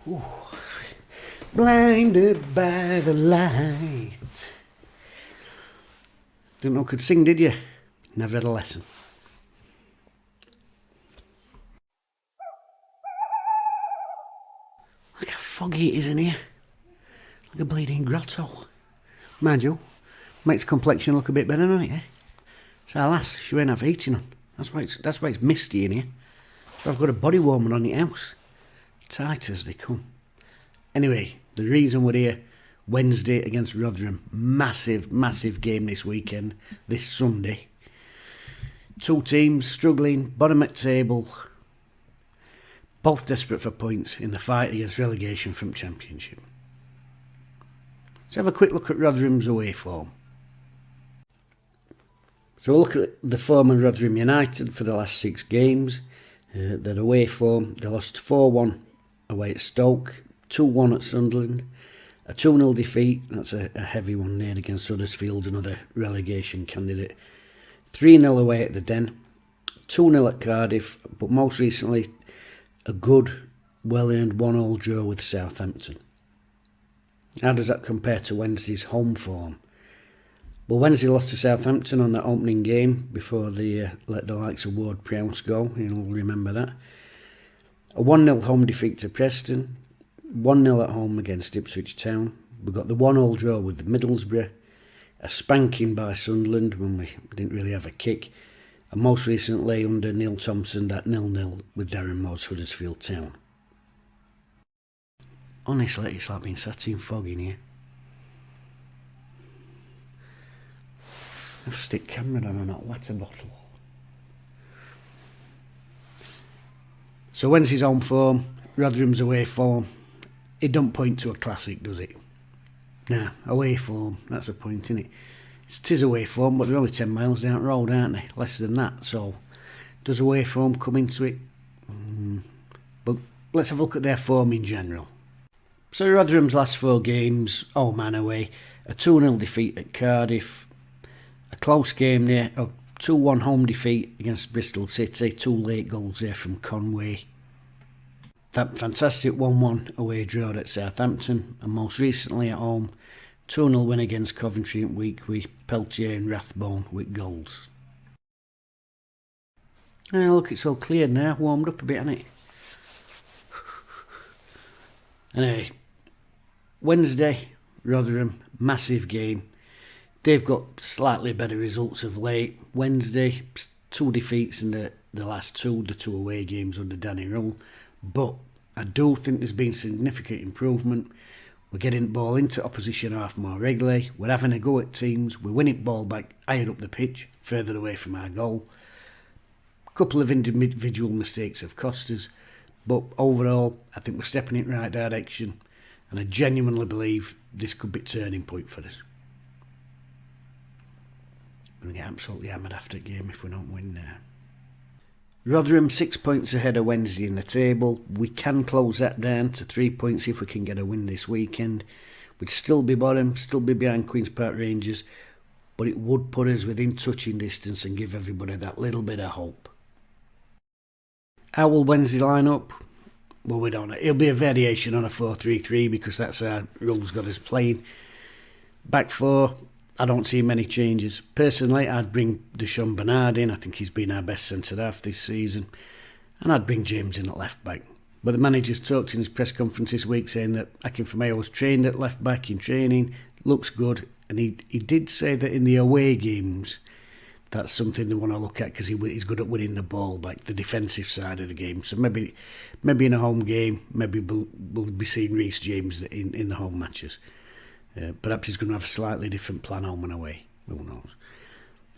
Ooh. Blinded by the light. Didn't know I could sing, did you? Never had a lesson. Look how foggy it is in here. Like a bleeding grotto. Mind you, makes complexion look a bit better, doesn't it? Eh? So our lass, she won't have heating on. That's why it's misty in here. So I've got a body warmer on the house. Tight as they come. Anyway, the reason we're here, Wednesday against Rotherham. Massive, massive game this weekend, this Sunday. Two teams struggling, bottom at table. Both desperate for points in the fight against relegation from Championship. Let's have a quick look at Rotherham's away form. So we'll look at the form of Rotherham United for the last 6 games. Their away form, they lost 4-1 away at Stoke, 2-1 at Sunderland, a 2-0 defeat, that's a heavy one there against Huddersfield, another relegation candidate, 3-0 away at the Den, 2-0 at Cardiff, but most recently a good, well-earned 1-1 draw with Southampton. How does that compare to Wednesday's home form? Well, Wednesday lost to Southampton on that opening game before they let the likes of Ward-Prowse go. You'll remember that. A 1-0 home defeat to Preston. 1-0 at home against Ipswich Town. We got the 1-1 draw with Middlesbrough. A spanking by Sunderland when we didn't really have a kick. And most recently under Neil Thompson, that 0-0 with Darren Moore's Huddersfield Town. Honestly, it's like being sat in fog in here. I've stick camera on a hot water bottle. So Wednesday's home form, Rotherham's away form. It don't point to a classic, does it? Nah, away form, that's a point, innit? It is away form, but they're only 10 miles down the road, aren't they? Less than that, so does away form come into it? But let's have a look at their form in general. So Rotherham's last 4 games, home and away, a 2-0 defeat at Cardiff, a close game there, a 2-1 home defeat against Bristol City, 2 late goals there from Conway. That fantastic 1-1 away draw at Southampton, and most recently at home, 2-0 win against Coventry in week with Peltier and Rathbone with goals. Look, it's all cleared now, warmed up a bit, hasn't it? Anyway, Wednesday, Rotherham, massive game. They've got slightly better results of late. Wednesday, 2 defeats in the last 2, the 2 away games under Danny Rule. But I do think there's been significant improvement. We're getting the ball into opposition half more regularly. We're having a go at teams. We're winning ball back higher up the pitch, further away from our goal. A couple of individual mistakes have cost us. But overall, I think we're stepping in the right direction. And I genuinely believe this could be a turning point for us. We're going to get absolutely hammered after the game if we don't win now. Rotherham 6 points ahead of Wednesday in the table. We can close that down to 3 points if we can get a win this weekend. We'd still be bottom, still be behind Queen's Park Rangers, but it would put us within touching distance and give everybody that little bit of hope. How will Wednesday line up? Well, we don't know. It'll be a variation on a 4-3-3 because that's how Rule's got us playing. Back 4, I don't see many changes. Personally, I'd bring Deshaun Bernard in. I think he's been our best centre-half this season. And I'd bring James in at left-back. But the manager's talked in his press conference this week saying that Akinfenwa was trained at left-back in training, looks good. And he did say that in the away games, that's something they want to look at because he's good at winning the ball back, the defensive side of the game. So maybe in a home game, maybe we'll be seeing Reece James in the home matches. Perhaps he's going to have a slightly different plan home and away. Who knows?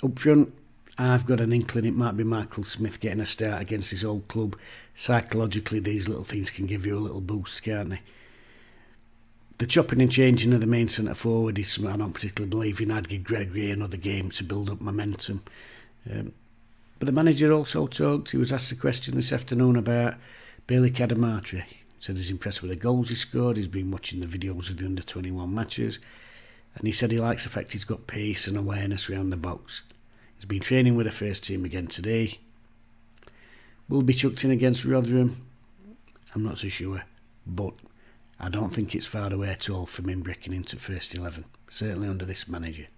Up front, I've got an inkling it might be Michael Smith getting a start against his old club. Psychologically, these little things can give you a little boost, can't they? The chopping and changing of the main centre forward is something I don't particularly believe in. I'd give Gregory another game to build up momentum. But the manager also talked, he was asked a question this afternoon about Bailey Cadamartri. He said he's impressed with the goals he scored, he's been watching the videos of the under-21 matches, and he said he likes the fact he's got pace and awareness around the box. He's been training with the first team again today. Will be chucked in against Rotherham? I'm not so sure, but I don't think it's far away at all from him breaking into first 11, certainly under this manager.